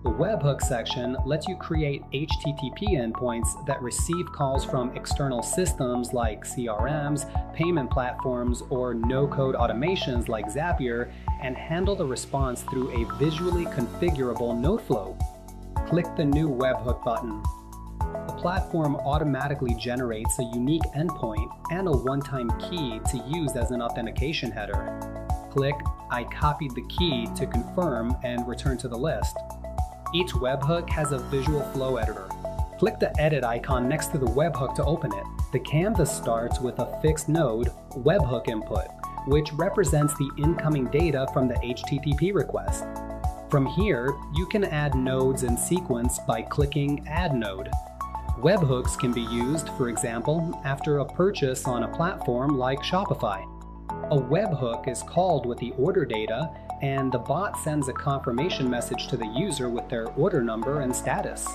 The Webhook section lets you create HTTP endpoints that receive calls from external systems like CRMs, payment platforms, or no-code automations like Zapier, and handle the response through a visually configurable node flow. Click the new Webhook button. The platform automatically generates a unique endpoint and a one-time key to use as an authentication header. Click I copied the key to confirm and return to the list. Each webhook has a visual flow editor. Click the edit icon next to the webhook to open it. The canvas starts with a fixed node, Webhook Input, which represents the incoming data from the HTTP request. From here, you can add nodes in sequence by clicking Add Node. Webhooks can be used, for example, after a purchase on a platform like Shopify. A webhook is called with the order data, and the bot sends a confirmation message to the user with their order number and status.